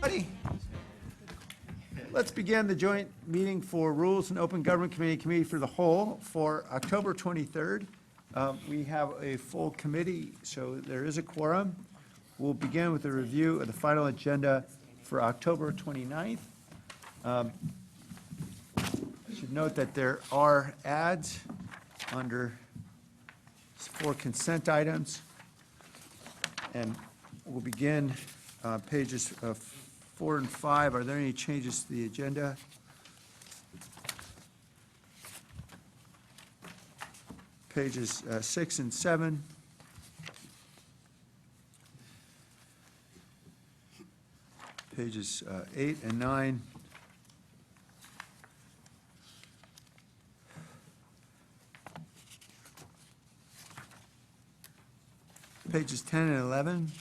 Buddy. Let's begin the joint meeting for Rules and Open Government Committee for the Whole for October 23rd. We have a full committee, so there is a quorum. We'll begin with a review of the final agenda for October 29th. I should note that there are ads under for consent items, and we'll begin pages 4 and 5. Are there any changes to the agenda? Pages 6 and 7. Pages 8 and 9. Pages 10 and 11.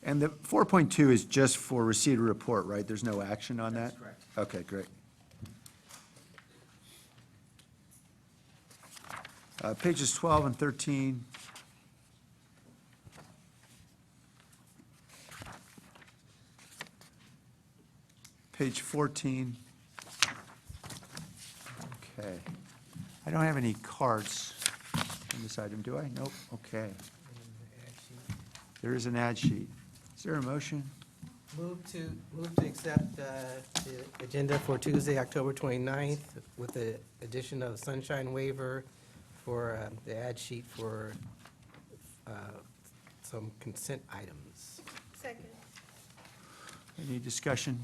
And the 4.2 is just for receipt of report, right? There's no action on that? That's correct. Okay, great. Pages 12 and 13. Page 14. Okay. I don't have any cards on this item, do I? Nope, okay. There is an ad sheet. Is there a motion? Move to accept the agenda for Tuesday, October 29th, with the addition of sunshine waiver for the ad sheet for some consent items. Second. Any discussion?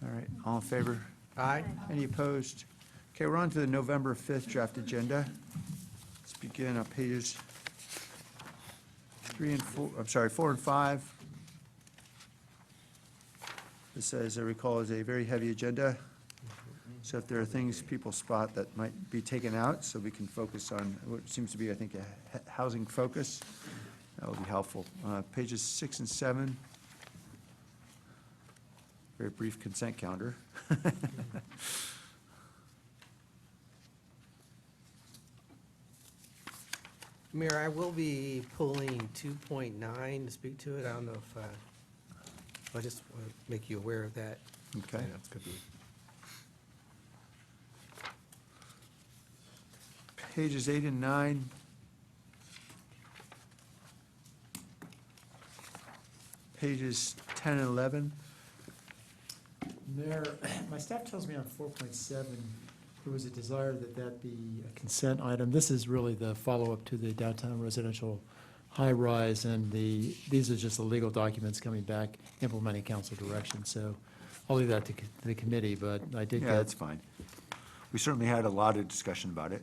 All right, all in favor? Aye. Any opposed? Okay, we're on to the November 5th draft agenda. Let's begin on pages 4 and 5. This, as I recall, is a very heavy agenda. So if there are things people spot that might be taken out, so we can focus on what seems to be, I think, a housing focus, that would be helpful. Pages 6 and 7. Very brief consent calendar. Mayor, I will be pulling 2.9 to speak to it. I don't know if, I just want to make you aware of that. Okay. I know it's gonna be- Pages 8 and 9. Pages 10 and 11. Mayor, my staff tells me on 4.7, there was a desire that that be a consent item. This is really the follow-up to the downtown residential high-rise, and these are just the legal documents coming back implementing council direction. So I'll leave that to the committee, but I did Yeah, get. that's fine. We certainly had a lot of discussion about it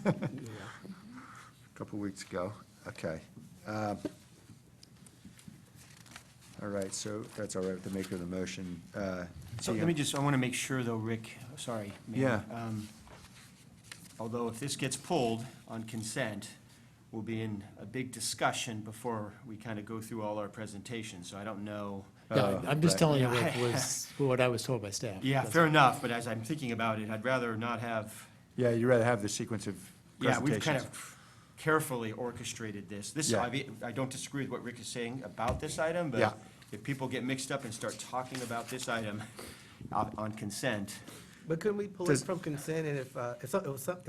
a couple weeks ago. Okay. All right, so that's all right with the maker of the motion. So let me just, I want to make sure though, Rick, sorry. Mayor. Yeah. Although if this gets pulled on consent, we'll be in a big discussion before we kind of go through all our presentations, so I don't know. Yeah, I'm just right. telling you Yeah. what was, what I was told by staff. Yeah, That's- fair enough, but as I'm thinking about it, I'd rather not have, Yeah, you'd rather have the sequence of yeah, presentations. we've kind of carefully orchestrated this. This, Yeah. I don't disagree with what Rick is saying about this item, Yeah. but if people get mixed up and start talking about this item on consent, But couldn't we pull Does- it from consent, and if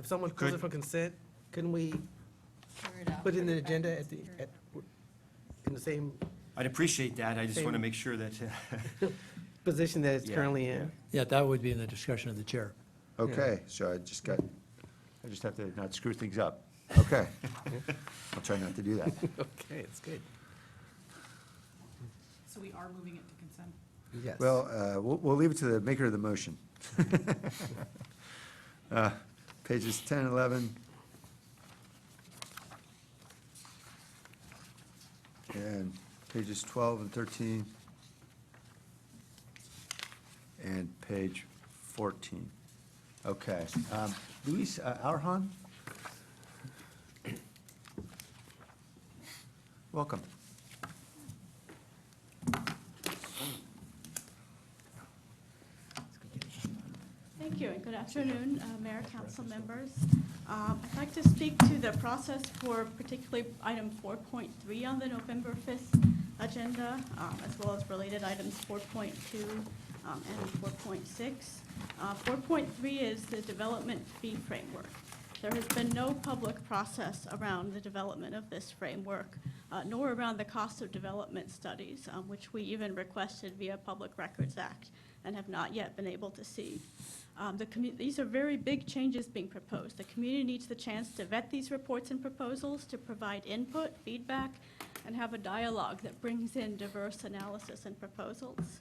someone pulls Could- it from consent, couldn't we Figure it out. put it in the agenda in the same I'd appreciate that. I just want to Same. make sure that, position that it's Yeah, currently in? Yeah, that would be in the discretion of the chair. Okay, so I just have to not screw things up. Okay. I'll try not to do that. Okay, it's good. So we are moving it to consent? Yes. Well, we'll leave it to the maker of the motion. Pages 10 and 11. And pages 12 and 13. And page 14. Okay. Luis Auerhahn? Welcome. Thank you, and good afternoon, Mayor, council members. I'd like to speak to the process for particularly item 4.3 on the November 5th agenda, as well as related items 4.2 and 4.6. 4.3 is the development fee framework. There has been no public process around the development of this framework, nor around the cost of development studies, which we even requested via Public Records Act and have not yet been able to see. These are very big changes being proposed. The community needs the chance to vet these reports and proposals, to provide input, feedback, and have a dialogue that brings in diverse analysis and proposals.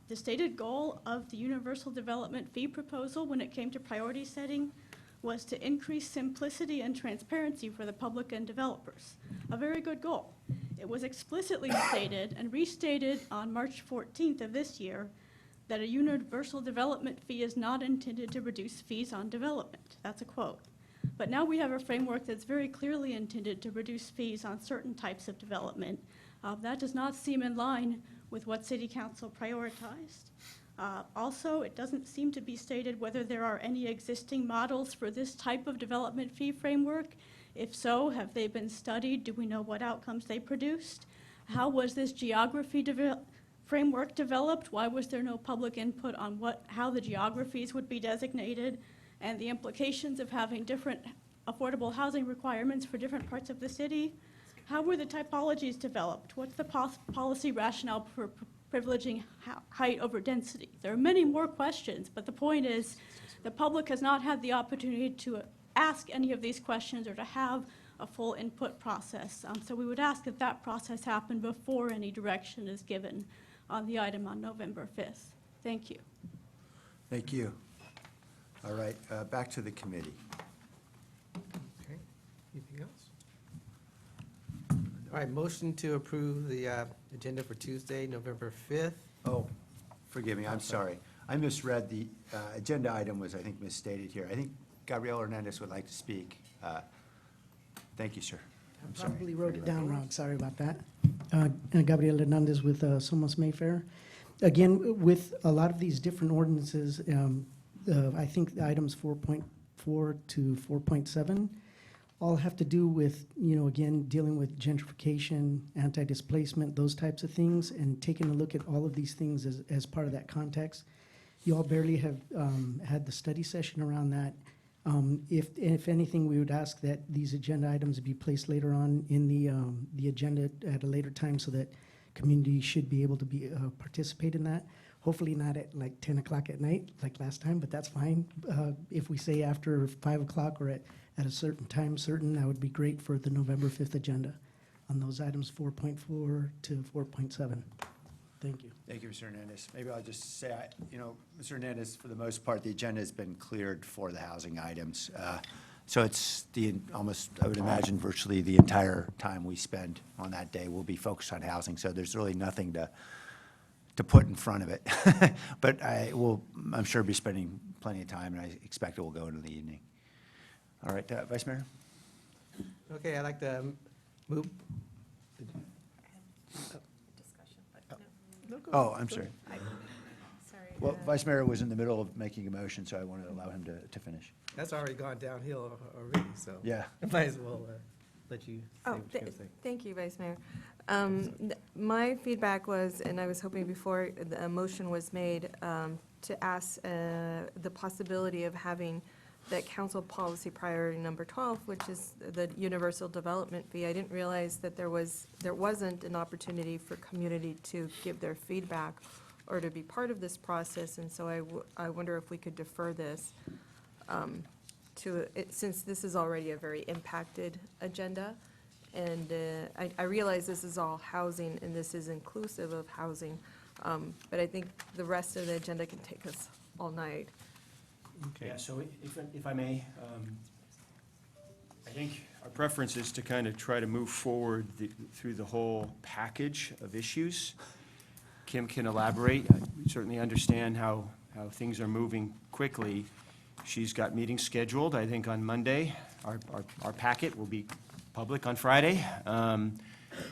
The stated goal of the universal development fee proposal when it came to priority setting was to increase simplicity and transparency for the public and developers. A very good goal. It was explicitly stated and restated on March 14th of this year that a universal development fee is not intended to reduce fees on development. That's a quote. But now we have a framework that's very clearly intended to reduce fees on certain types of development. That does not seem in line with what City Council prioritized. Also, it doesn't seem to be stated whether there are any existing models for this type of development fee framework. If so, have they been studied? Do we know what outcomes they produced? How was this geography framework developed? Why was there no public input on how the geographies would be designated and the implications of having different affordable housing requirements for different parts of the city? How were the typologies developed? What's the policy rationale for privileging height over density? There are many more questions, but the point is the public has not had the opportunity to ask any of these questions or to have a full input process. So we would ask that that process happen before any direction is given on the item on November 5th. Thank you. Thank you. All right, back to the committee. Okay, anything else? All right, motion to approve the agenda for Tuesday, November 5th. Oh, forgive me, I'm sorry. I misread the agenda item was, I think, misstated here. I think Gabriel Hernandez would like to speak. Thank you, sir. I'm sorry. Probably wrote it down wrong, sorry about that. Gabriel Hernandez with Somos Mayfair. Again, with a lot of these different ordinances, I think the items 4.4 to 4.7 all have to do with, again, dealing with gentrification, anti-displacement, those types of things, and taking a look at all of these things as part of that context. You all barely have had the study session around that. If anything, we would ask that these agenda items be placed later on in the agenda at a later time so that community should be able to participate in that. Hopefully not at like 10 o'clock at night like last time, but that's fine. If we say after 5 o'clock or at a certain time certain, that would be great for the November 5th agenda on those items 4.4 to 4.7. Thank you. Thank you, Mr. Hernandez. Maybe I'll just say, Mr. Hernandez, for the most part, the agenda has been cleared for the housing items. So it's almost, I would imagine, virtually the entire time we spend on that day will be focused on housing. So there's really nothing to put in front of it. But I'm sure be spending plenty of time, and I expect it will go into the evening. All right, Vice Mayor? Okay, I'd like to move. No, go Oh, ahead. I'm Go sorry. ahead. Sorry. Well, Vice Mayor was in the middle of making a motion, so I want to allow him to finish. That's already gone downhill already, so. Yeah. I might as well let you say Oh, what you're going to say. thank you, Vice Mayor. My feedback was, and I was hoping before the motion was made, to ask the possibility of having that council policy priority number 12, which is the universal development fee. I didn't realize that there wasn't an opportunity for community to give their feedback or to be part of this process, and so I wonder if we could defer this since this is already a very impacted agenda. And I realize this is all housing, and this is inclusive of housing, but I think the rest of the agenda can take us all night. Okay. Yeah, so if I may, I think our preference is to kind of try to move forward through the whole package of issues. Kim can elaborate. We certainly understand how things are moving quickly. She's got meetings scheduled, I think, on Monday. Our packet will be public on Friday.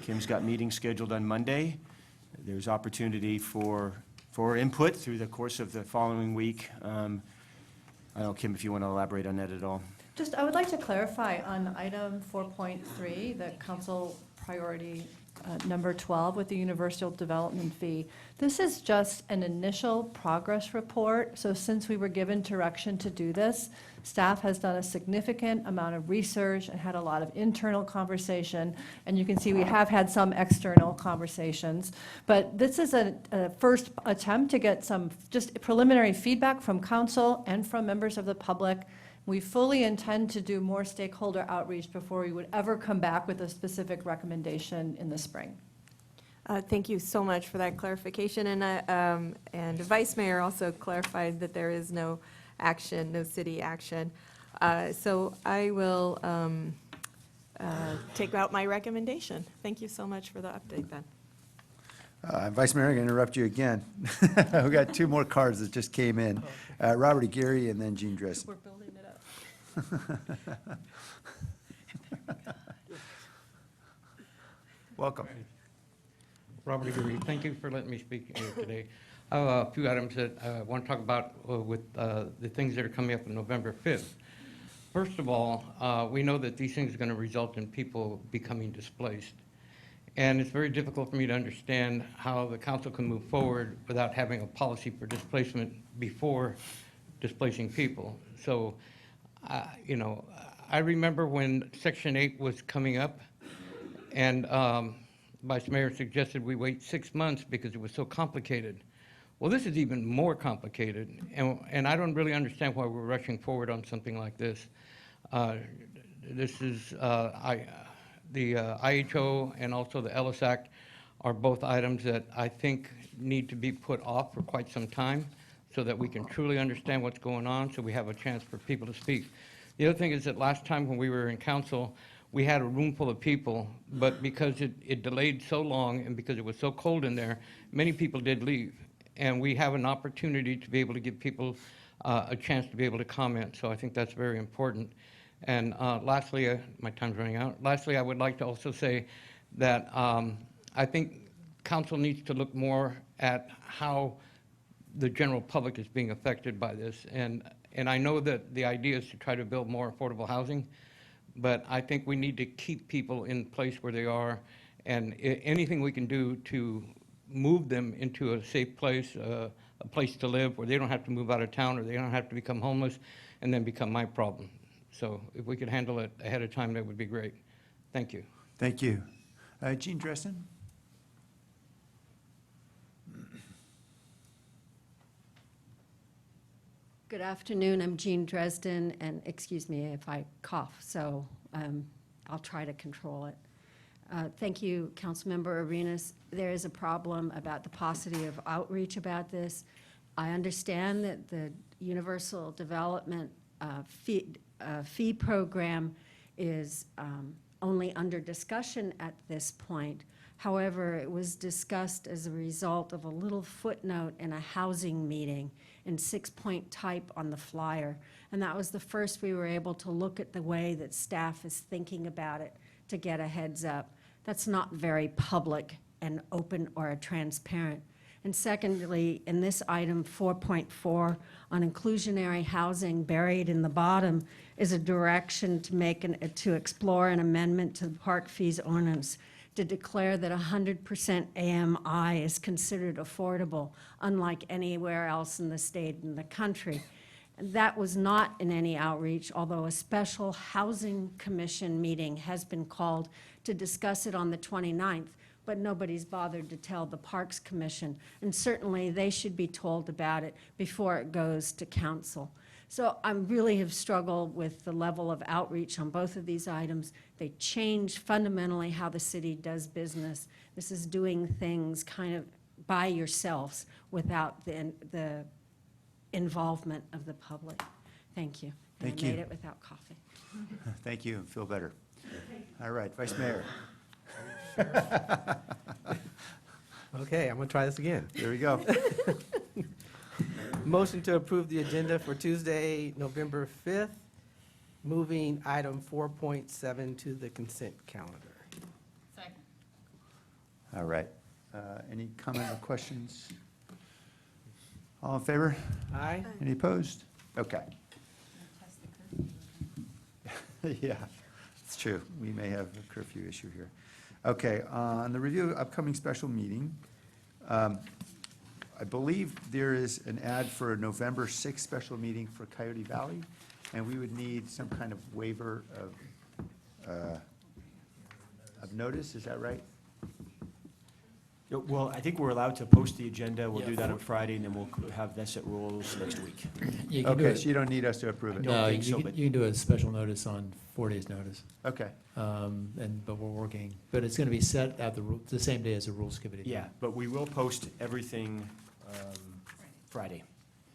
Kim's got meetings scheduled on Monday. There's opportunity for input through the course of the following week. I don't know, Kim, if you want to elaborate on that at all. Just, I would like to clarify on item 4.3, the council priority number 12 with the universal development fee. This is just an initial progress report. So since we were given direction to do this, staff has done a significant amount of research and had a lot of internal conversation. And you can see we have had some external conversations. But this is a first attempt to get some just preliminary feedback from council and from members of the public. We fully intend to do more stakeholder outreach before we would ever come back with a specific recommendation in the spring. Thank you so much for that clarification, and the Vice Mayor also clarified that there is no action, no city action. So I will take out my recommendation. Thank you so much for the update then. Vice Mayor, I'm going to interrupt you again. We got two more cards that just came in. Robert Aguirre and then Jean Dressen. We're building it up. Welcome. Robert Aguirre, thank you for letting me speak here today. I have a few items that I want to talk about with the things that are coming up on November 5th. First of all, we know that these things are going to result in people becoming displaced. And it's very difficult for me to understand how the council can move forward without having a policy for displacement before displacing people. So, you know, I remember when Section 8 was coming up, and Vice Mayor suggested we wait 6 months because it was so complicated. Well, this is even more complicated, and I don't really understand why we're rushing forward on something like this. This is, the IHO and also the Ellis Act are both items that I think need to be put off for quite some time so that we can truly understand what's going on, so we have a chance for people to speak. The other thing is that last time when we were in council, we had a room full of people, but because it delayed so long and because it was so cold in there, many people did leave. And we have an opportunity to be able to give people a chance to be able to comment, so I think that's very important. And lastly, my time's running out. Lastly, I would like to also say that I think council needs to look more at how the general public is being affected by this. And I know that the idea is to try to build more affordable housing, but I think we need to keep people in place where they are, and anything we can do to move them into a safe place, a place to live where they don't have to move out of town or they don't have to become homeless and then become my problem. So if we could handle it ahead of time, that would be great. Thank you. Thank you. Jean Dressen? Good afternoon. I'm Jean Dresden, and excuse me if I cough, so I'll try to control it. Thank you, Councilmember Arenas. There is a problem about the paucity of outreach about this. I understand that the Universal Development fee program is only under discussion at this point. However, it was discussed as a result of a little footnote in a housing meeting in 6-point type on the flyer. And that was the first we were able to look at the way that staff is thinking about it to get a heads up. That's not very public and open or transparent. And secondly, in this item 4.4 on inclusionary housing, buried in the bottom is a direction to explore an amendment to the park fees ordinance to declare that 100% AMI is considered affordable, unlike anywhere else in the state and the country. And that was not in any outreach, although a special housing commission meeting has been called to discuss it on the 29th, but nobody's bothered to tell the Parks Commission, and certainly they should be told about it before it goes to council. So I really have struggled with the level of outreach on both of these items. They change fundamentally how the city does business. This is doing things kind of by yourselves without the involvement of the public. Thank you. And Thank I you. made it without coughing. Thank you. Feel better. All right, Vice Mayor. Okay, I'm gonna try this again. There we go. Motion to approve the agenda for Tuesday, November 5th, moving item 4.7 to the consent calendar. Second. All right. Any comment or questions? All in favor? Aye? Any opposed? Okay. Yeah, it's true. We may have a curfew issue here. Okay, on the review of upcoming special meeting, I believe there is an ad for a November 6th special meeting for Coyote Valley, and we would need some kind of waiver of notice, is that right? Well, I think we're allowed to post the agenda. We'll do that on Friday, and then we'll have this at rules next week. You can do Okay, it- so you don't need us to approve it? don't No, think so, but- you can do a special notice on 4 days' notice. Okay, But we're working, but it's going to be set at the same day as the Rules Committee. Yeah, but we will post everything Friday.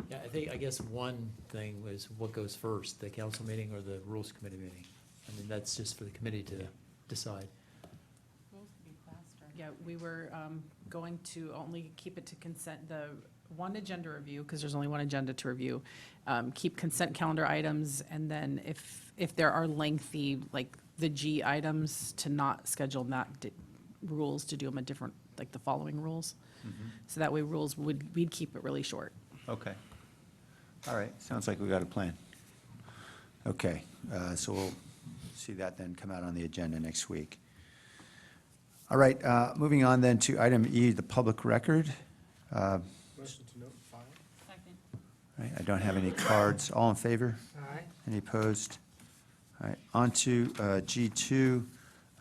Yeah, I guess one thing was what goes first, the council meeting or the Rules Committee meeting? I mean, that's just for the committee to decide. Yeah, we were going to only keep it to consent, the one agenda review, because there's only one agenda to review. Keep consent calendar items, and then if there are lengthy, like the G items, to not schedule rules, to do them a different, like the following rules. So that way we'd keep it really short. okay. All right, sounds like we got a plan. Okay, so we'll see that then come out on the agenda next week. All right, moving on then to item E, the public record. Second. Right, I don't have any cards. All in favor? Aye. Any opposed? All right, on to G2.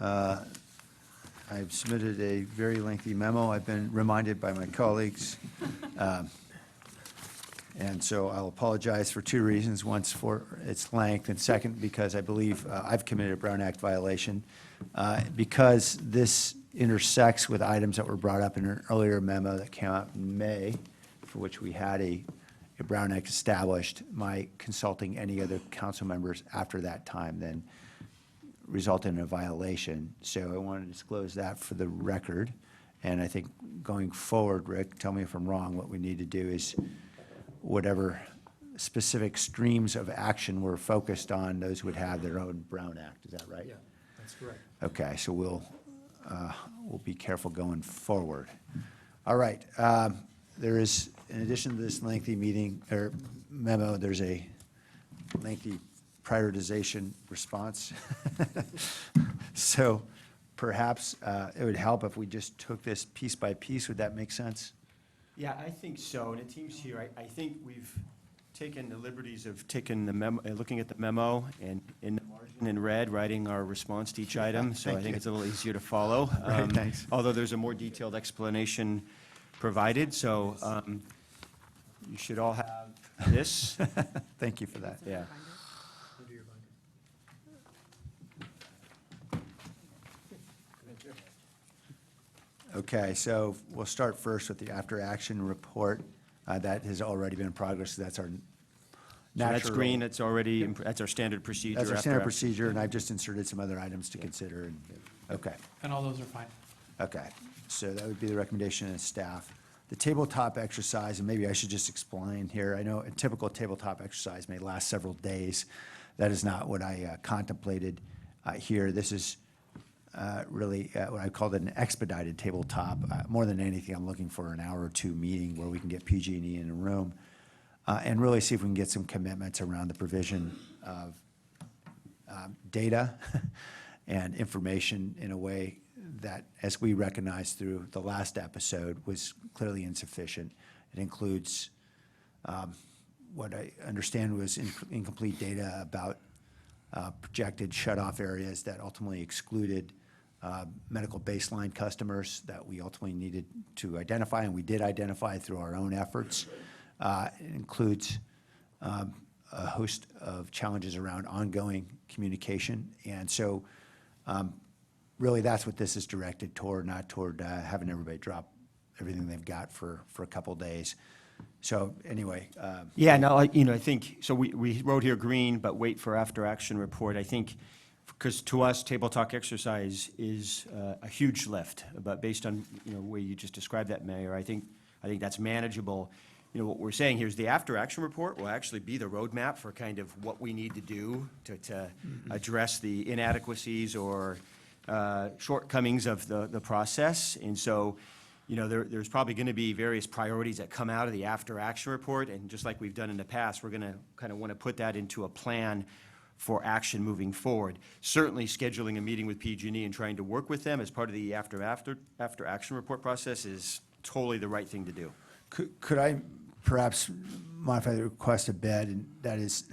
I've submitted a very lengthy memo. I've been reminded by my colleagues. And so I'll apologize for two reasons. Once for its length, and second, because I believe I've committed a Brown Act violation. Because this intersects with items that were brought up in an earlier memo that came out in May, for which we had a Brown Act established, my consulting any other council members after that time then resulted in a violation. So I want to disclose that for the record. And I think going forward, Rick, tell me if I'm wrong, what we need to do is whatever specific streams of action we're focused on, those would have their own Brown Act. Is that right? Yeah, that's correct. Okay, so we'll be careful going forward. All right, there is, in addition to this lengthy meeting, or memo, there's a lengthy prioritization response. So perhaps it would help if we just took this piece by piece. Would that make sense? Yeah, I think so, and it seems here, I think we've taken the liberties of taking the memo, looking at the memo, and in the margin in red, writing our response to each item, so I Thank think you. it's a little easier to follow. Right, thanks. Although there's a more detailed explanation provided, so you should all have this. Thank you for that. Yeah. Okay, so we'll start first with the after-action report. That has already been in progress. That's our So natural. that's green, that's already, that's our standard procedure. That's our after standard action. procedure, and I've just inserted some other items to consider. Okay, And all those are fine. okay. So that would be the recommendation of staff. The tabletop exercise, and maybe I should just explain here. I know a typical tabletop exercise may last several days. That is not what I contemplated here. This is really what I called an expedited tabletop. More than anything, I'm looking for an hour or two meeting where we can get PG&E in a room and really see if we can get some commitments around the provision of data and information in a way that, as we recognized through the last episode, was clearly insufficient. It includes what I understand was incomplete data about projected shut-off areas that ultimately excluded medical baseline customers that we ultimately needed to identify, and we did identify through our own efforts. It includes a host of challenges around ongoing communication. And so really that's what this is directed toward, not toward having everybody drop everything they've got for a couple days. So anyway. Yeah, no, I think, so we wrote here green, but wait for after-action report. I think, because to us, table talk exercise is a huge lift, but based on, the way you just described that, Mayor, I think that's manageable. What we're saying here is the after-action report will actually be the roadmap for kind of what we need to do to address the inadequacies or shortcomings of the process. And so, there's probably going to be various priorities that come out of the after-action report, and just like we've done in the past, we're going to kind of want to put that into a plan for action moving forward. Certainly, scheduling a meeting with PG&E and trying to work with them as part of the after action report process is totally the right thing to do. Could I perhaps modify the request a bit, and that is,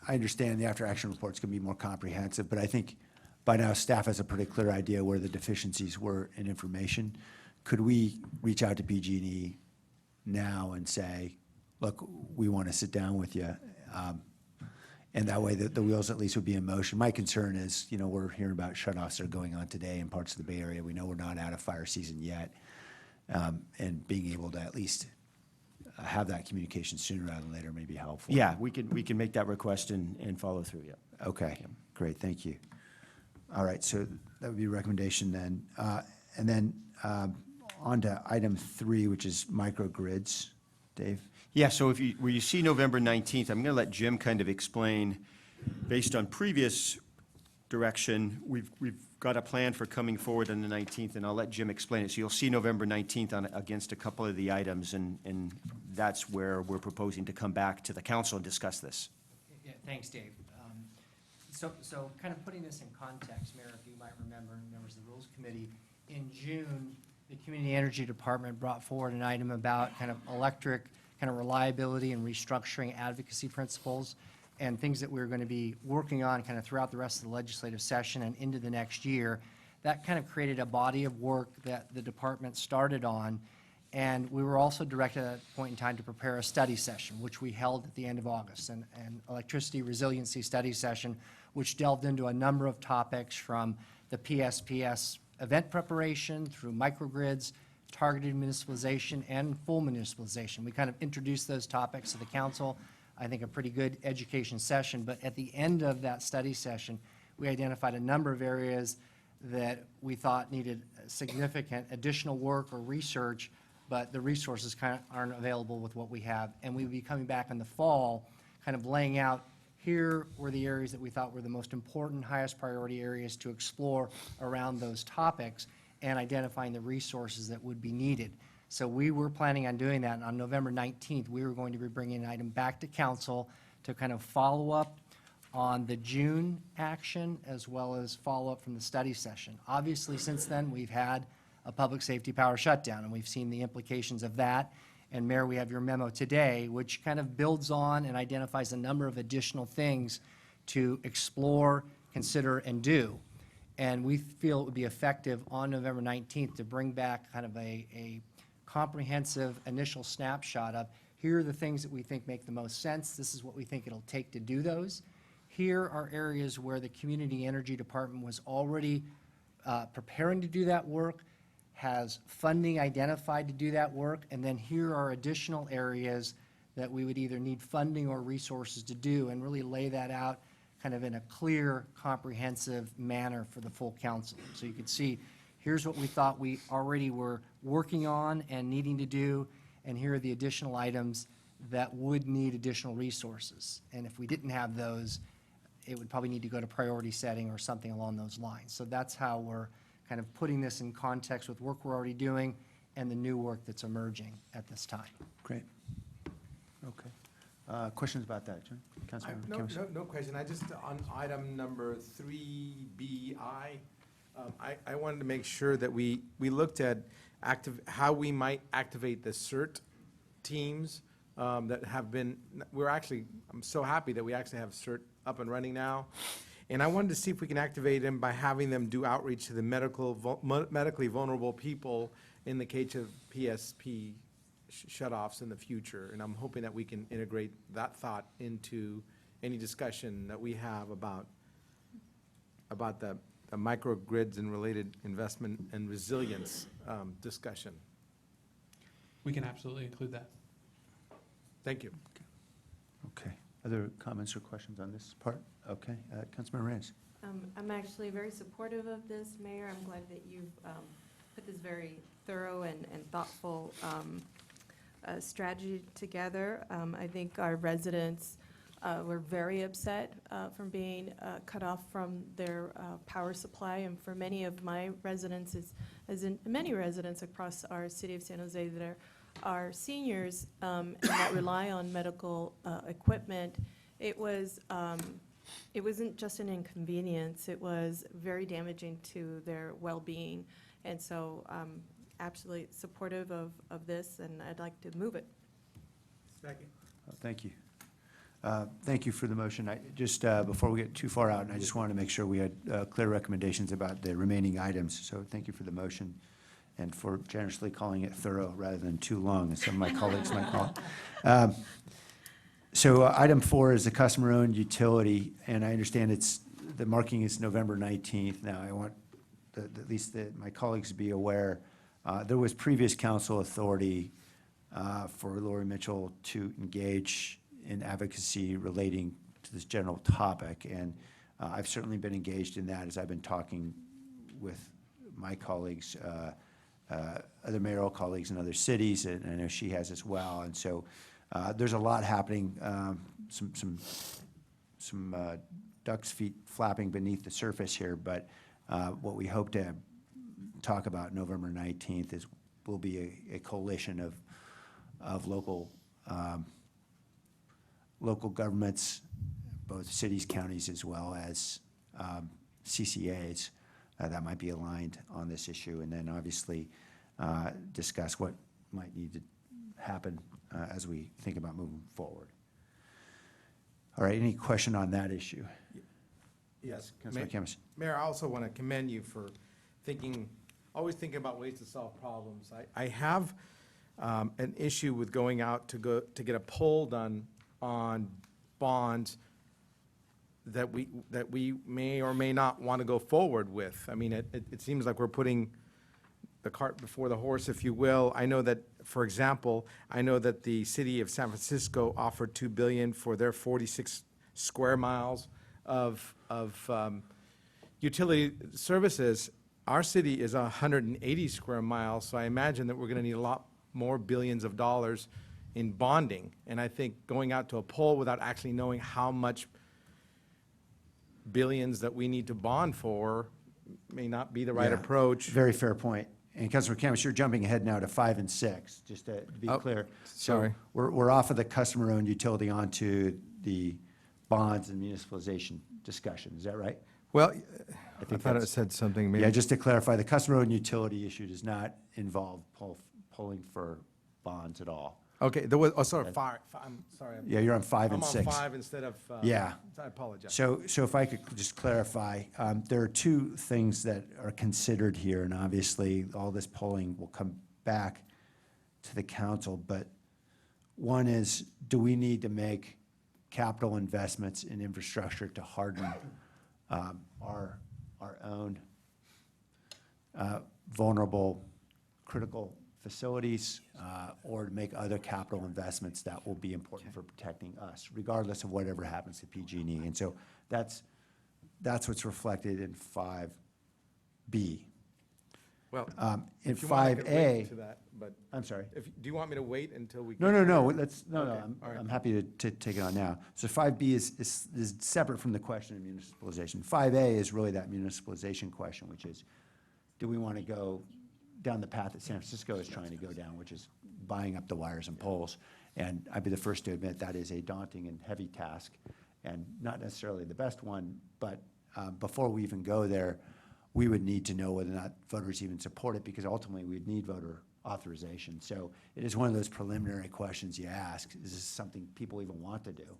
I understand the after-action report's gonna be more comprehensive, but I think by now staff has a pretty clear idea where the deficiencies were in information. Could we reach out to PG&E now and say, look, we want to sit down with you? And that way the wheels at least would be in motion. My concern is, we're hearing about shutoffs that are going on today in parts of the Bay Area. We know we're not out of fire season yet. And being able to at least have that communication sooner rather than later may be helpful. Yeah, we can make that request and follow through, yeah. Okay, great, thank you. All right, so that would be a recommendation then. And then on to item 3, which is microgrids. Dave? Yeah, so where you see November 19th, I'm going to let Jim kind of explain, based on previous direction, we've got a plan for coming forward on the 19th, and I'll let Jim explain it. So you'll see November 19th against a couple of the items, and that's where we're proposing to come back to the council and discuss this. Yeah, thanks, Dave. So kind of putting this in context, Mayor, if you might remember, members of the Rules Committee, in June, the Community Energy Department brought forward an item about kind of electric kind of reliability and restructuring advocacy principles and things that we're going to be working on kind of throughout the rest of the legislative session and into the next year. That kind of created a body of work that the department started on. And we were also directed at that point in time to prepare a study session, which we held at the end of August, an electricity resiliency study session, which delved into a number of topics from the PSPS event preparation through microgrids, targeted municipalization, and full municipalization. We kind of introduced those topics to the council. I think a pretty good education session, but at the end of that study session, we identified a number of areas that we thought needed significant additional work or research, but the resources kind of aren't available with what we have. And we will be coming back in the fall, kind of laying out, here were the areas that we thought were the most important, highest priority areas to explore around those topics, and identifying the resources that would be needed. So we were planning on doing that, and on November 19th, we were going to be bringing an item back to council to kind of follow up on the June action, as well as follow up from the study session. Obviously, since then, we've had a public safety power shutdown, and we've seen the implications of that. And Mayor, we have your memo today, which kind of builds on and identifies a number of additional things to explore, consider, and do. And we feel it would be effective on November 19th to bring back kind of a comprehensive initial snapshot of, here are the things that we think make the most sense. This is what we think it'll take to do those. Here are areas where the Community Energy Department was already preparing to do that work, has funding identified to do that work, and then here are additional areas that we would either need funding or resources to do, and really lay that out kind of in a clear, comprehensive manner for the full council. So you could see, here's what we thought we already were working on and needing to do, and here are the additional items that would need additional resources. And if we didn't have those, it would probably need to go to priority setting or something along those lines. So that's how we're kind of putting this in context with work we're already doing and the new work that's emerging at this time. Great. Okay. Questions about that, John? Councilmember Kim? No question. I just, on item number 3BI, I wanted to make sure that we looked at how we might activate the CERT teams that have been, I'm so happy that we actually have CERT up and running now. And I wanted to see if we can activate them by having them do outreach to the medically vulnerable people in the case of PSP shutoffs in the future. And I'm hoping that we can integrate that thought into any discussion that we have about the microgrids and related investment and resilience discussion. We can absolutely include that. Thank you. Okay. Other comments or questions on this part? Okay. Councilmember Reyes? I'm actually very supportive of this, Mayor. I'm glad that you've put this very thorough and thoughtful strategy together. I think our residents were very upset from being cut off from their power supply, and for many of my residents, as in many residents across our city of San Jose that are seniors and that rely on medical equipment, it was it wasn't just an inconvenience, it was very damaging to their well-being. And so absolutely supportive of this, and I'd like to move it. Second. Thank you. Thank you for the motion. Just before we get too far out, and I just wanted to make sure we had clear recommendations about the remaining items. So thank you for the motion and for generously calling it thorough rather than too long, as some of my colleagues might call it. So item 4 is the customer-owned utility, and I understand the marking is November 19th. Now, I want at least my colleagues to be aware, there was previous council authority for Lori Mitchell to engage in advocacy relating to this general topic, and I've certainly been engaged in that as I've been talking with my colleagues, other mayoral colleagues in other cities, and I know she has as well. And so there's a lot happening, some duck's feet flapping beneath the surface here, but what we hope to talk about November 19th will be a coalition of local governments, both cities, counties, as well as CCAs that might be aligned on this issue, and then obviously discuss what might need to happen as we think about moving forward. All right, any question on that issue? Yes. Councilman Camus. Mayor, I also want to commend you for always thinking about ways to solve problems. I have an issue with going out to get a poll done on bonds that we may or may not want to go forward with. I mean, it seems like we're putting the cart before the horse, if you will. I know that, for example, the city of San Francisco offered $2 billion for their 46 square miles of utility services. Our city is 180 square miles, so I imagine that we're going to need a lot more billions of dollars in bonding. And I think going out to a poll without actually knowing how much billions that we need to bond for may not be the right Yeah, approach. Very fair point. And Councilor Camus, you're jumping ahead now to 5 and 6, just to be Oh, clear. sorry. So we're off of the customer-owned utility onto the bonds and municipalization discussion. Is that right? Well, I think thought it that's- said something, maybe. Yeah, just to clarify, the customer-owned utility issue does not involve polling for bonds at all. Okay, there was, sorry, I'm sorry. Yeah, you're on 5 and 6. I'm on 5 instead of. Yeah. I apologize. So if I could just clarify, there are 2 things that are considered here, and obviously, all this polling will come back to the council, but one is, do we need to make capital investments in infrastructure to harden our own vulnerable, critical facilities, or to make other capital investments that will be important for protecting us, regardless of whatever happens to PG&E. And so that's what's reflected in 5B. Well, In if you want, I could wait 5A, to that, but I'm sorry. do you want me to wait until we? No, get no, no, there? Okay, all right. I'm happy to take it on now. So 5B is separate from the question of municipalization. 5A is really that municipalization question, which is, do we want to go down the path that San Francisco is trying to go down, which is buying up the wires and poles? And I'd be the first to admit that is a daunting and heavy task, and not necessarily the best one, but before we even go there, we would need to know whether or not voters even support it, because ultimately we'd need voter authorization. So it is one of those preliminary questions you ask, is this something people even want to do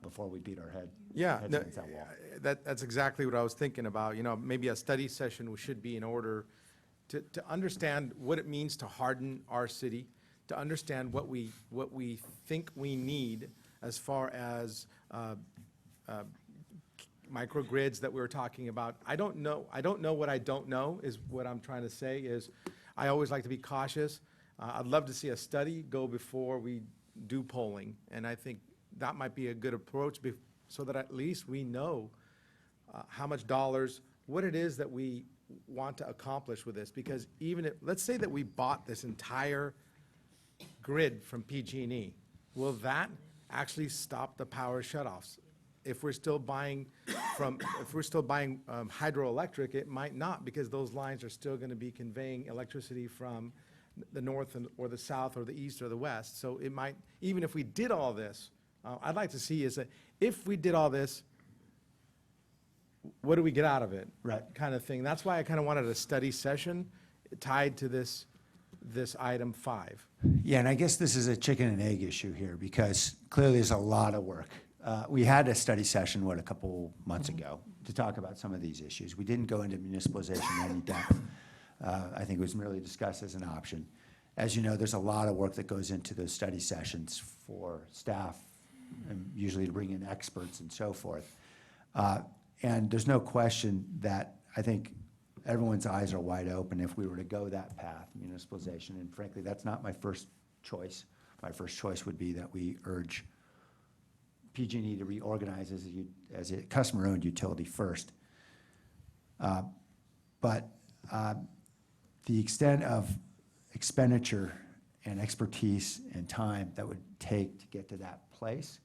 before we beat our heads No, against that wall? that's exactly what I was thinking about. You know, maybe a study session should be in order to understand what it means to harden our city, to understand what we think we need as far as microgrids that we were talking about. I don't know what I don't know, is what I'm trying to say. Is I always like to be cautious. I'd love to see a study go before we do polling, and I think that might be a good approach, so that at least we know how much dollars, what it is that we want to accomplish with this. Because even if, let's say that we bought this entire grid from PG&E, will that actually stop the power shutoffs? If we're still buying hydroelectric, it might not, because those lines are still going to be conveying electricity from the north or the south or the east or the west. So it might, even if we did all this, I'd like to see is that if we did all this, what do we get out of it? Right. Kind of thing. That's why I kind of wanted a study session tied to this item 5. Yeah, and I guess this is a chicken and egg issue here, because clearly there's a lot of work. We had a study session, a couple months ago, to talk about some of these issues. We didn't go into municipalization in any depth. I think it was merely discussed as an option. As you know, there's a lot of work that goes into those study sessions for staff, and usually to bring in experts and so forth. And there's no question that I think everyone's eyes are wide open if we were to go that path, municipalization. And frankly, that's not my first choice. My first choice would be that we urge PG&E to reorganize as a customer-owned utility first. But the extent of expenditure and expertise and time that would take to get to that place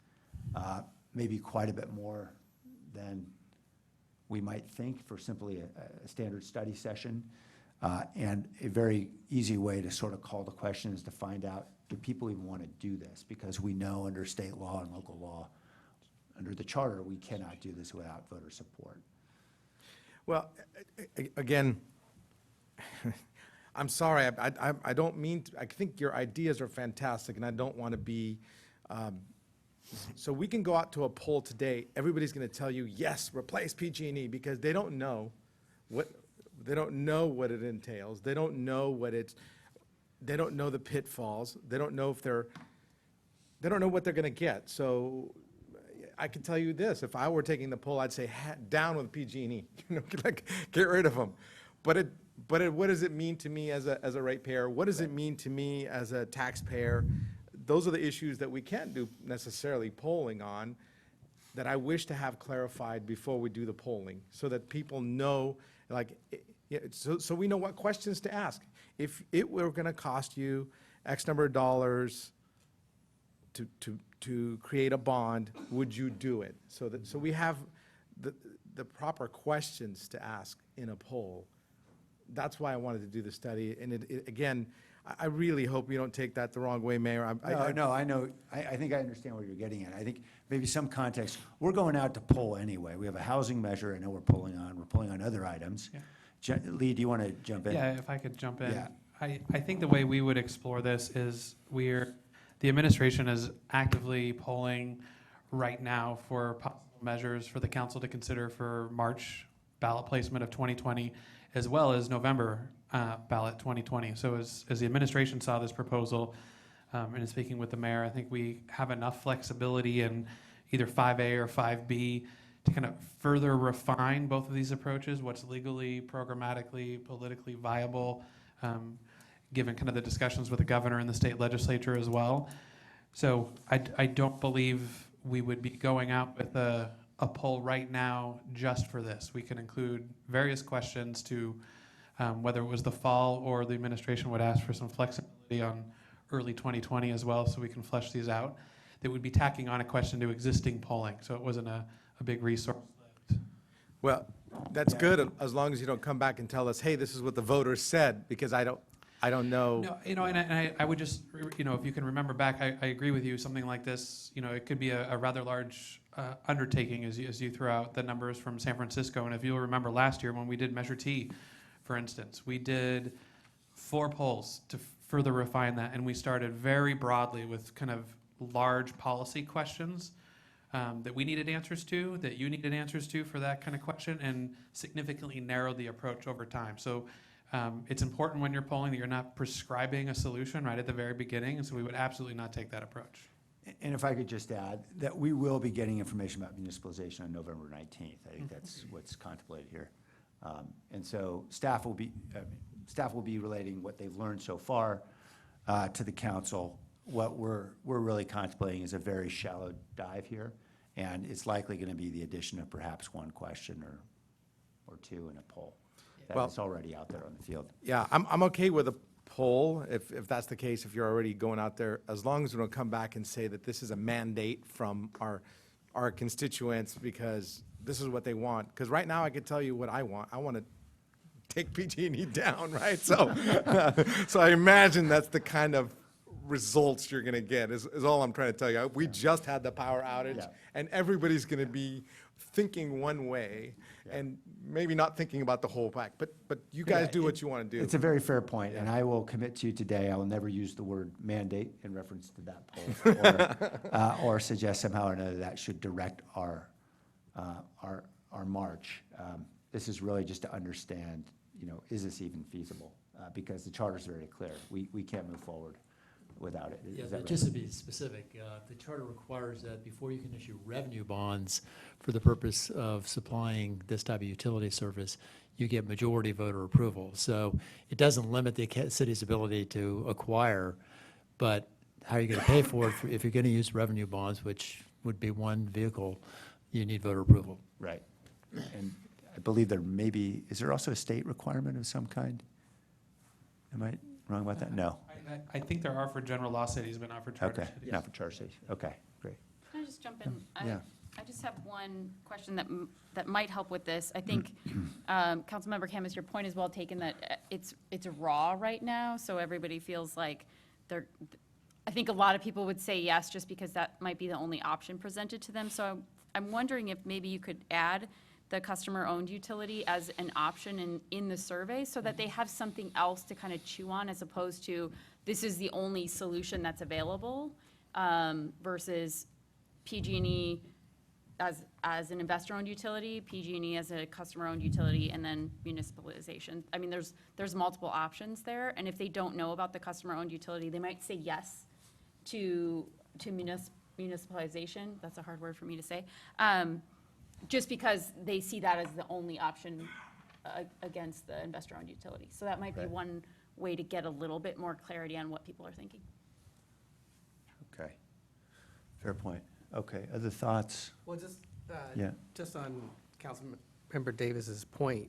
may be quite a bit more than we might think for simply a standard study session. And a very easy way to sort of call the question is to find out, do people even want to do this? Because we know under state law and local law, under the charter, we cannot do this without voter support. Well, again, I'm sorry, I don't mean to, I think your ideas are fantastic, and I don't want to be, so we can go out to a poll today, everybody's going to tell you, yes, replace PG&E, because they don't know what it entails, they don't know they don't know the pitfalls, they don't know they don't know what they're going to get. So I can tell you this, if I were taking the poll, I'd say down with PG&E, like, get rid of them. But what does it mean to me as a ratepayer? What does it mean to me as a taxpayer? Those are the issues that we can't do necessarily polling on, that I wish to have clarified before we do the polling, so that people know, like, so we know what questions to ask. If it were going to cost you X number of dollars to create a bond, would you do it? So we have the proper questions to ask in a poll. That's why I wanted to do the study. And again, I really hope you don't take that the wrong way, Mayor. No, I know, I think I understand what you're getting at. I think maybe some context, we're going out to poll anyway. We have a housing measure I know we're pulling on other items. Yeah. Lee, do you want to jump in? Yeah, if I could jump in. Yeah. I think the way we would explore this is the administration is actively polling right now for possible measures for the council to consider for March ballot placement of 2020, as well as November ballot 2020. So as the administration saw this proposal, and in speaking with the mayor, I think we have enough flexibility in either 5A or 5B to kind of further refine both of these approaches, what's legally, programmatically, politically viable, given kind of the discussions with the governor and the state legislature as well. So I don't believe we would be going out with a poll right now just for this. We can include various questions to whether it was the fall or the administration would ask for some flexibility on early 2020 as well, so we can flesh these out. That would be tacking on a question to existing polling, so it wasn't a big resource. Well, that's good, as long as you don't come back and tell us, hey, this is what the voters said, because I don't know. No, and I would just, if you can remember back, I agree with you, something like this, it could be a rather large undertaking as you throw out the numbers from San Francisco. And if you'll remember last year when we did Measure T, for instance, we did 4 polls to further refine that, and we started very broadly with kind of large policy questions that we needed answers to, that you needed answers to for that kind of question, and significantly narrowed the approach over time. So it's important when you're polling that you're not prescribing a solution right at the very beginning, and so we would absolutely not take that approach. And if I could just add that we will be getting information about municipalization on November 19th. I think that's what's contemplated here. And so staff will be relating what they've learned so far to the council. What we're really contemplating is a very shallow dive here, and it's likely going to be the addition of perhaps one question or two in a poll. That's already out there on the field. Yeah, I'm okay with a poll, if that's the case, if you're already going out there, as long as we don't come back and say that this is a mandate from our constituents because this is what they want. Because right now I can tell you what I want. I want to take PG&E down, right? So, so I imagine that's the kind of results you're going to get, is all I'm trying to tell you. We just had the power outage, and everybody's going to be thinking one way and maybe not thinking about the whole pack. But you guys Yeah, do what you want to do. It's a very fair point, and I will commit to you today, I will never use the word mandate in reference to that poll, or suggest somehow or another that should direct our march. This is really just to understand, is this even feasible? Because the charter's very clear. We can't move forward without it. Yeah, Is that but right? just to be specific, the charter requires that before you can issue revenue bonds for the purpose of supplying this type of utility service, you get majority voter approval. So it doesn't limit the city's ability to acquire, but how are you going to pay for it? If you're going to use revenue bonds, which would be one vehicle, you need voter approval. Right. And I believe there may be, is there also a state requirement of some kind? Am I wrong about that? No. I think there are for general law cities, but not for charter Okay, cities. not for charter cities. Okay, great. Can I just jump in? Yeah. I just have one question that might help with this. I think, Councilmember Camus, your point is well taken, that it's raw right now, so everybody feels like I think a lot of people would say yes, just because that might be the only option presented to them. So I'm wondering if maybe you could add the customer-owned utility as an option in the survey, so that they have something else to kind of chew on, as opposed to, this is the only solution that's available, versus PG&E as an investor-owned utility, PG&E as a customer-owned utility, and then municipalization. I mean, there's multiple options there, and if they don't know about the customer-owned utility, they might say yes to municipalization. That's a hard word for me to say. Just because they see that as the only option against the investor-owned utility. So that might be Right. one way to get a little bit more clarity on what people are thinking. Okay. Fair point. Okay, other thoughts? Well, just, Yeah. just on Councilmember Davis's point,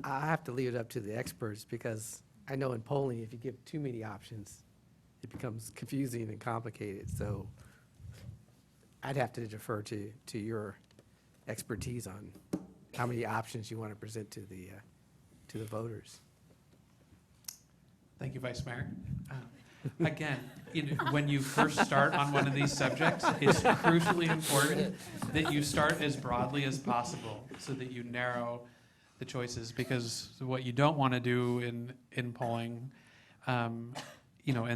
I have to leave it up to the experts, because I know in polling, if you give too many options, it becomes confusing and complicated. So I'd have to defer to your expertise on how many options you want to present to the voters. Thank you, Vice Mayor. Again, when you first start on one of these subjects, it's crucially important that you start as broadly as possible so that you narrow the choices, because what you don't want to do in polling, in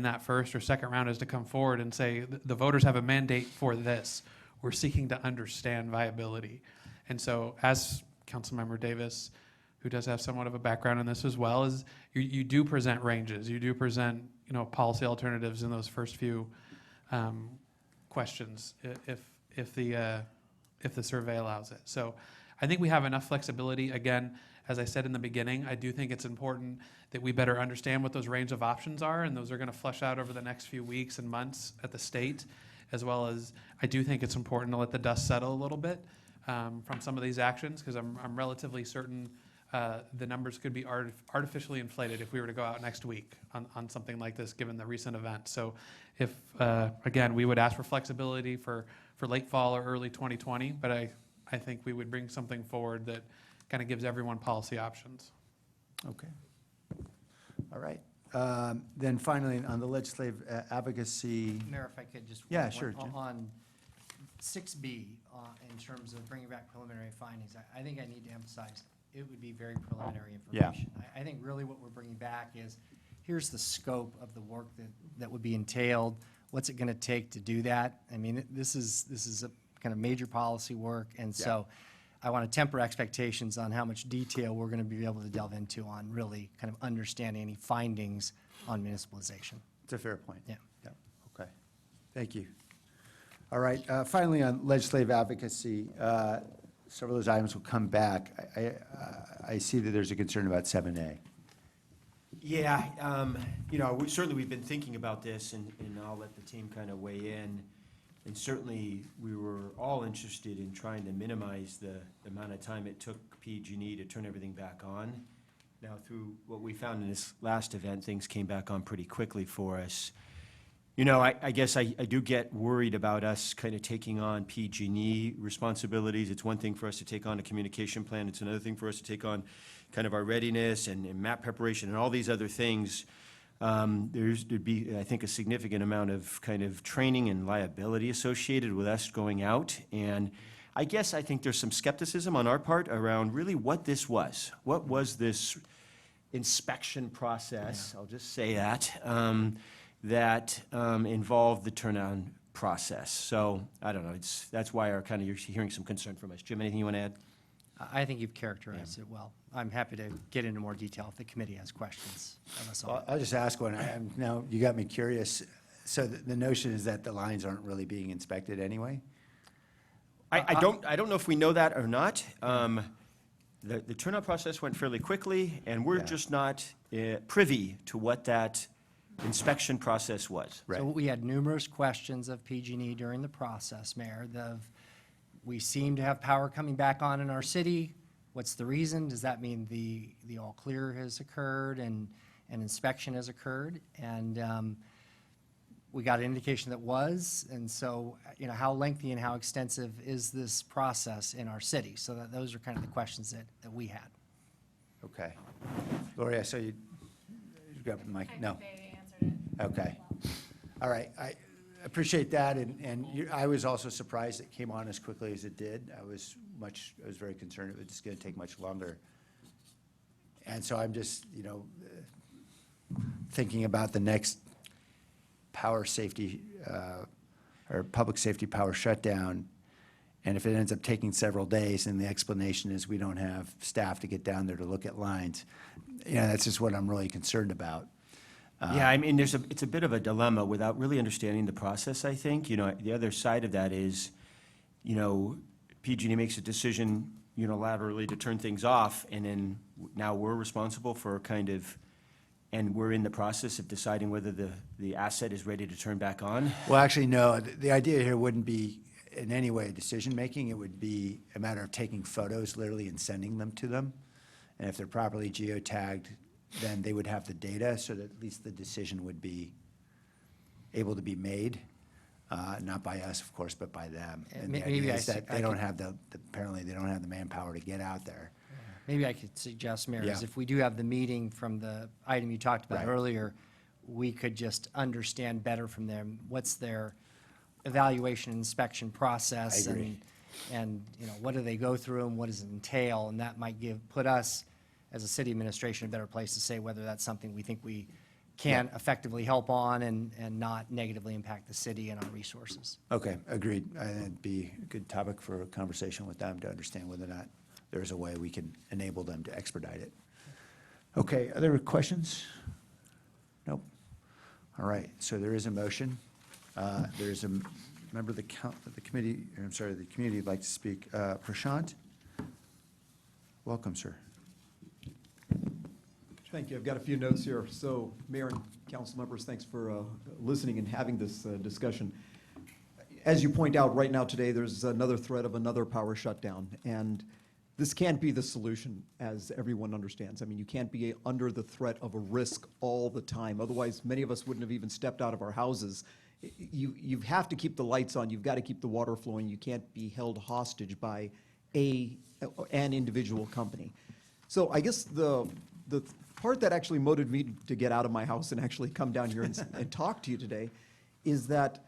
that first or second round, is to come forward and say, the voters have a mandate for this. We're seeking to understand viability. And so, as Councilmember Davis, who does have somewhat of a background in this as well, is you do present ranges. You do present, policy alternatives in those first few questions, if the survey allows it. So I think we have enough flexibility. Again, as I said in the beginning, I do think it's important that we better understand what those range of options are, and those are going to flesh out over the next few weeks and months at the state, as well as I do think it's important to let the dust settle a little bit from some of these actions, because I'm relatively certain the numbers could be artificially inflated if we were to go out next week on something like this, given the recent event. So if, again, we would ask for flexibility for late fall or early 2020, but I think we would bring something forward that kind of gives everyone policy options. Okay. All right. Then finally, on the legislative advocacy, Mayor, if I could just. Yeah, sure, Jim. On 6B, in terms of bringing back preliminary findings, I think I need to emphasize, it would be very preliminary Yeah. information. I think really what we're bringing back is, here's the scope of the work that would be entailed. What's it going to take to do that? I mean, this is a kind of major policy work, and so I want to temper expectations on how much detail we're going to be able to delve into on really kind of understanding any findings on municipalization. it's a fair point. Yeah. Yeah, okay. Thank you. All right, finally, on legislative advocacy, several of those items will come back. I see that there's a concern about 7A. Yeah, we've been thinking about this, and I'll let the team kind of weigh in. And certainly, we were all interested in trying to minimize the amount of time it took PG&E to turn everything back on. Now, through what we found in this last event, things came back on pretty quickly for us. I guess I do get worried about us kind of taking on PG&E responsibilities. It's one thing for us to take on a communication plan. It's another thing for us to take on kind of our readiness and map preparation and all these other things. There'd be, I think, a significant amount of kind of training and liability associated with us going out. And I guess I think there's some skepticism on our part around really what this was. What was this inspection process, I'll just say that, that involved the turnaround process. So, I don't know, that's why you're hearing some concern from us. Jim, anything you want to add? I think you've characterized it well. I'm happy to get into more detail if the committee has questions of us all. Well, I'll just ask one. Now, you got me curious. So the notion is that the lines aren't really being inspected anyway? I don't know if we know that or not. The turnout process went fairly quickly, and we're Yeah. just not privy to what that inspection process was. Right. So we had numerous questions of PG&E during the process, Mayor. We seem to have power coming back on in our city. What's the reason? Does that mean the all clear has occurred and an inspection has occurred? And we got an indication that was, and so, how lengthy and how extensive is this process in our city? So those are kind of the questions that we had. Okay. Gloria, so you got the mic? No. Okay. All right. I appreciate that, and I was also surprised it came on as quickly as it did. I was very concerned it was just going to take much longer. And so I'm just, thinking about the next power safety or public safety power shutdown, and if it ends up taking several days and the explanation is we don't have staff to get down there to look at lines, that's just what I'm really concerned about. Yeah, I mean, it's a bit of a dilemma without really understanding the process, I think. The other side of that is, PG&E makes a decision unilaterally to turn things off, and then now we're responsible for and we're in the process of deciding whether the asset is ready to turn back on. Well, actually, no, the idea here wouldn't be in any way decision-making. It would be a matter of taking photos literally and sending them to them. And if they're properly geotagged, then they would have the data so that at least the decision would be able to be made, not by us, of course, but by them. And the idea is that they don't have apparently they don't have the manpower to get out there. Maybe I could suggest, Mayor, Yeah. is if we do have the meeting from the item you talked about Right. earlier, we could just understand better from them what's their evaluation and inspection process. I agree. And, what do they go through and what does it entail? And that might put us, as a city administration, a better place to say whether that's something we think we can effectively help on and not negatively impact the city and our resources. Okay, agreed. It'd be a good topic for a conversation with them to understand whether or not there's a way we can enable them to expedite it. Okay, other questions? Nope. All right, so there is a motion. There's a member of the committee, the community would like to speak. Prashant? Welcome, sir. Thank you. I've got a few notes here. So, Mayor and council members, thanks for listening and having this discussion. As you point out, right now today, there's another threat of another power shutdown. And this can't be the solution, as everyone understands. I mean, you can't be under the threat of a risk all the time. Otherwise, many of us wouldn't have even stepped out of our houses. You have to keep the lights on. You've got to keep the water flowing. You can't be held hostage by an individual company. So I guess the part that actually motivated me to get out of my house and actually come down here and talk to you today is that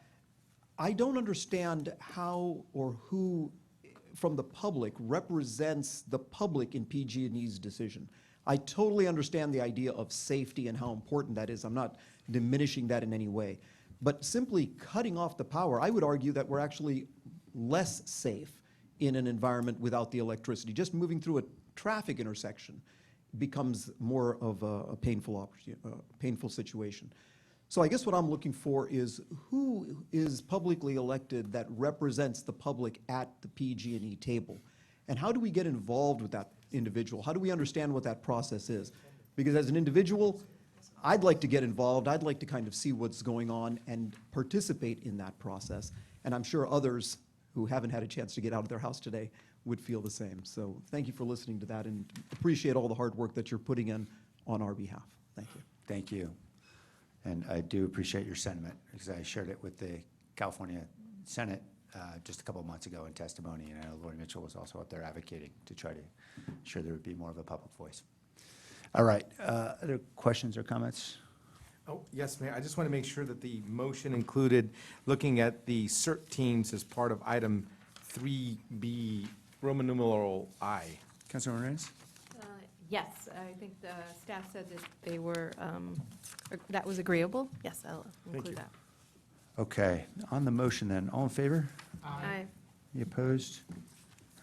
I don't understand how or who from the public represents the public in PG&E's decision. I totally understand the idea of safety and how important that is. I'm not diminishing that in any way. But simply cutting off the power, I would argue that we're actually less safe in an environment without the electricity. Just moving through a traffic intersection becomes more of a painful situation. So I guess what I'm looking for is who is publicly elected that represents the public at the PG&E table? And how do we get involved with that individual? How do we understand what that process is? Because as an individual, I'd like to get involved. I'd like to kind of see what's going on and participate in that process. And I'm sure others who haven't had a chance to get out of their house today would feel the same. So thank you for listening to that and appreciate all the hard work that you're putting in on our behalf. Thank you. Thank you. And I do appreciate your sentiment, because I shared it with the California Senate just a couple of months ago in testimony, and I know Lori Mitchell was also up there advocating to try to ensure there would be more of a public voice. All right, other questions or comments? Oh, yes, Mayor. I just want to make sure that the motion included looking at the CERT teams as part of item 3B, Roman numeral I. Councilor Reyes? Yes, I think the staff said that they were, that was agreeable. Yes, I'll include that. Okay, on the motion then, all in favor? Aye. Any opposed? All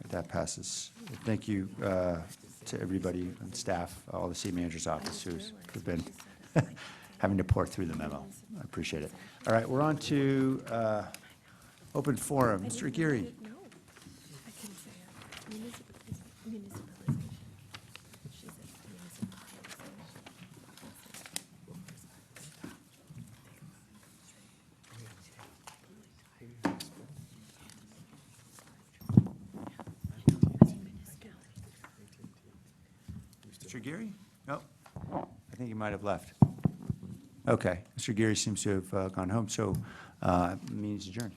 right, that passes. Thank you to everybody on staff, all the city manager's office who've been having to pour through the memo. I appreciate it. All right, we're on to open forum. Mr. Aguirre? Mr. Geary? Nope. I think he might have left. Okay, Mr. Geary seems to have gone home, so meeting's adjourned.